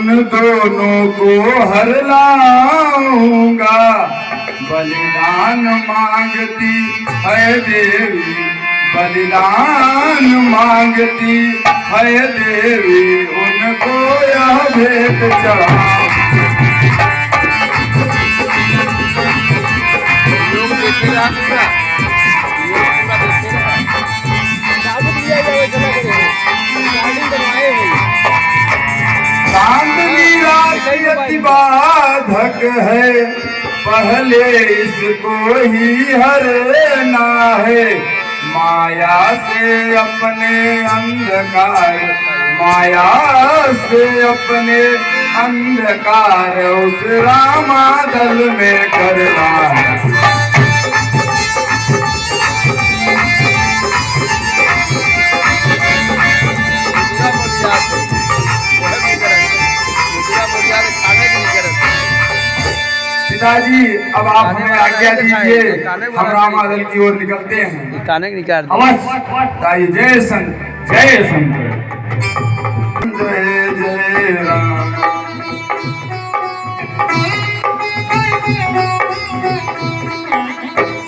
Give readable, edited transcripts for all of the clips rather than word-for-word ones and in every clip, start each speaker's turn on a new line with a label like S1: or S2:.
S1: उन दोनों को हर लाऊंगा। बलिदान मांगती है देवी, बलिदान मांगती है देवी, उनको यह भेंट चढ़ाऊं। चांदनी रात अति बाधक है, पहले इसको ही हरना है। माया से अपने अंधकार, माया से अपने अंधकार उस रामादल में करना है। पिताजी अब आप हमें आज्ञा दीजिए, हम रामादल की ओर निकलते हैं। अवश्य। जय संत, जय संत, जय जय राम।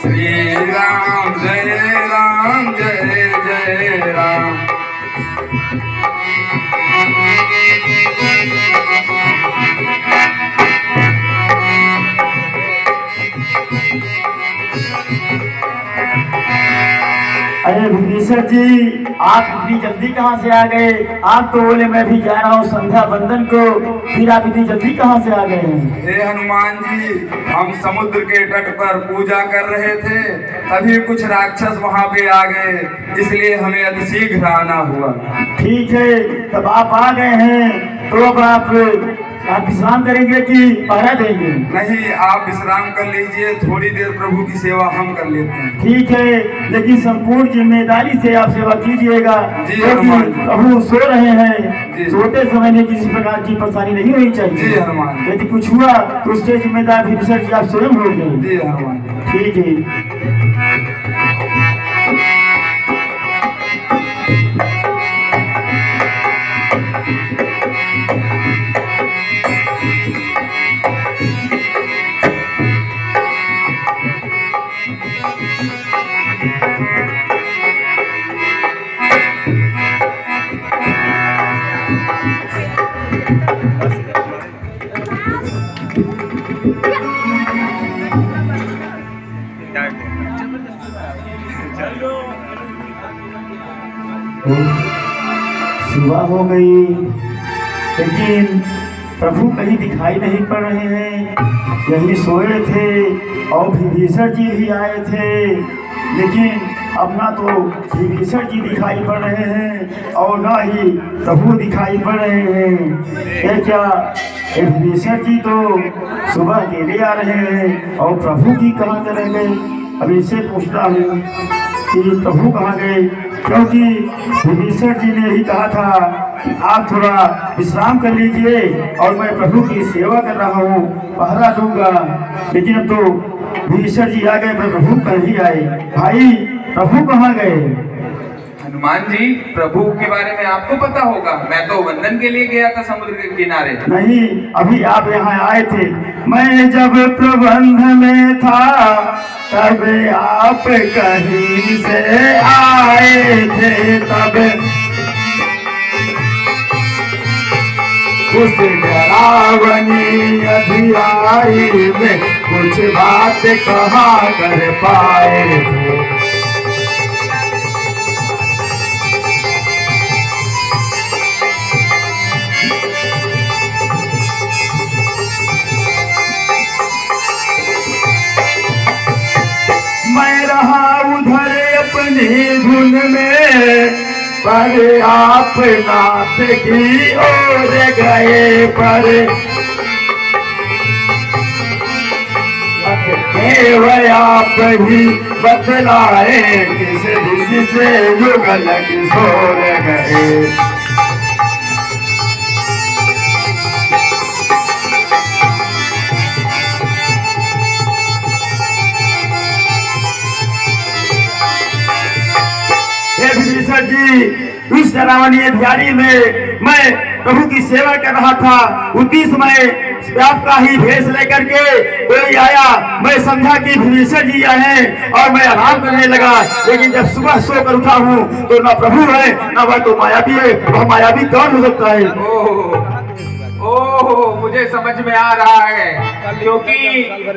S1: श्री राम जय राम, जय जय राम।
S2: अरे विभीषण जी, आप इतनी जल्दी कहाँ से आ गए? आप तो बोले मैं भी जा रहा हूँ संध्या बंदन को, फिर आप इतनी जल्दी कहाँ से आ गए हैं?
S1: हे हनुमान जी, हम समुद्र के तट पर पूजा कर रहे थे, तभी कुछ राक्षस वहाँ पे आ गए, इसलिए हमें अतिशीघ्र आना हुआ।
S2: ठीक है, तब आप आ गए हैं तो अब आप विश्राम करेंगे कि पहरा देंगे?
S1: नहीं, आप विश्राम कर लीजिए, थोड़ी देर प्रभु की सेवा हम कर लेते हैं।
S2: ठीक है, लेकिन संपूर्ण जिम्मेदारी से आप सेवा कीजिएगा, क्योंकि प्रभु सो रहे हैं। सोते समय में किसी प्रकार की परेशानी नहीं होनी चाहिए।
S1: जी हनुमान।
S2: यदि कुछ हुआ तो उसके जिम्मेदार विभीषण जी आप स्वयं होंगे।
S1: जी हनुमान।
S2: ठीक है। सुबह हो गई, लेकिन प्रभु कहीं दिखाई नहीं पड़ रहे हैं। यही सोए थे और विभीषण जी भी आए थे, लेकिन अब ना तो विभीषण जी दिखाई पड़ रहे हैं और ना ही प्रभु दिखाई पड़ रहे हैं। ये क्या, विभीषण जी तो सुबह अकेले आ रहे हैं और प्रभु जी कहाँ चले गए? अब इसे पूछता हूँ कि प्रभु कहाँ गए, क्योंकि विभीषण जी ने ही कहा था कि आप थोड़ा विश्राम कर लीजिए और मैं प्रभु की सेवा कर रहा हूँ, पहरा दूंगा। लेकिन अब तो विभीषण जी आ गए पर प्रभु कहीं आए। भाई, प्रभु कहाँ गए?
S3: हनुमान जी, प्रभु के बारे में आपको पता होगा, मैं तो वंदन के लिए गया था समुद्र के किनारे।
S2: नहीं, अभी आप यहाँ आए थे। मैं जब प्रबंध में था तब आप कहीं से आए थे, तब उस डरावनी अधियारी में कुछ बात कहा कर पाए थे। मैं रहा उधर अपनी धुन में, पर आप नाथ की ओर गए, पर केवल आप ही बतलाए किस दिशा से युगल किशोर गए। विभीषण जी, उस डरावनी अधियारी में मैं प्रभु की सेवा कर रहा था, उसी समय आपका ही भेष लेकर के कोई आया। मैं समझा कि विभीषण जी आए हैं और मैं आराम करने लगा, लेकिन जब सुबह सोकर उठा हूँ तो ना प्रभु है ना वह तो मायावी है। वह मायावी कौन हो सकता है?
S3: ओह, मुझे समझ में आ रहा है, क्योंकि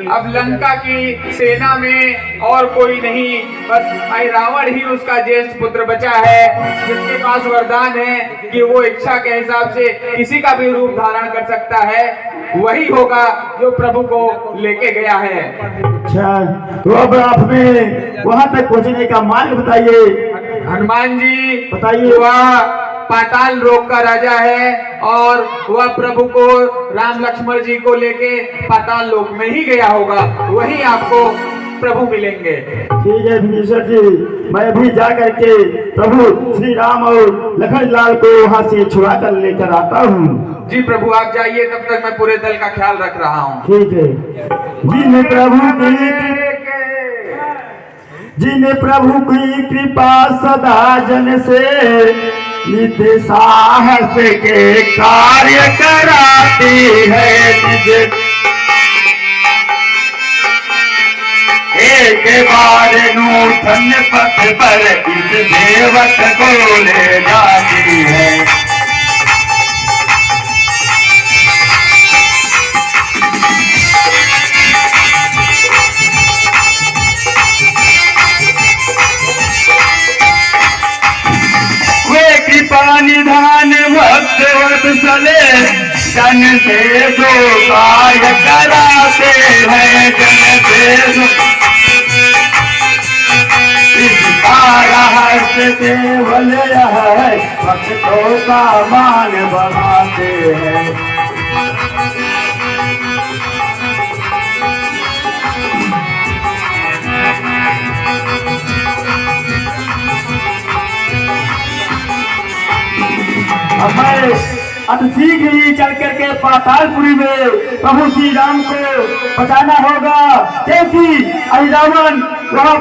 S3: अब लंका की सेना में और कोई नहीं, बस भाई रावण ही उसका ज्येष्ठ पुत्र बचा है, जिसके पास वरदान है कि वो इच्छा के हिसाब से किसी का भी रूप धारण कर सकता है। वही होगा जो प्रभु को लेके गया है।
S2: अच्छा, तो अब आप हमें वहां तक पहुंचने का मार्ग बताइए।
S3: हनुमान जी
S2: बताइए।
S3: वह पाताल लोक का राजा है और वह प्रभु को राम लक्ष्मण जी को लेके पाताल लोक में ही गया होगा, वही आपको प्रभु मिलेंगे।
S2: ठीक है विभीषण जी, मैं भी जा करके प्रभु श्री राम और लखन लाल को वहाँ से छुड़ा कर लेकर आता हूँ।
S3: जी प्रभु आप जाइए, तब तक मैं पूरे दल का ख्याल रख रहा हूँ।
S2: ठीक है। जिन प्रभु की कृपा सदा जन से नित्य साहस के कार्य कराती है। एक बार नूतन पथ पर इस सेवक को ले जाती है। कृपा निधान भक्त वत्सले जन से जो कार्य कराते हैं, जन से जो इसका रहस्य केवल यह है, भक्तों का मान बढ़ाते हैं। मैं अतिशीघ्र ही चल करके पातालपुरी में प्रभु श्री राम को बचाना होगा, क्योंकि रावण वहाँ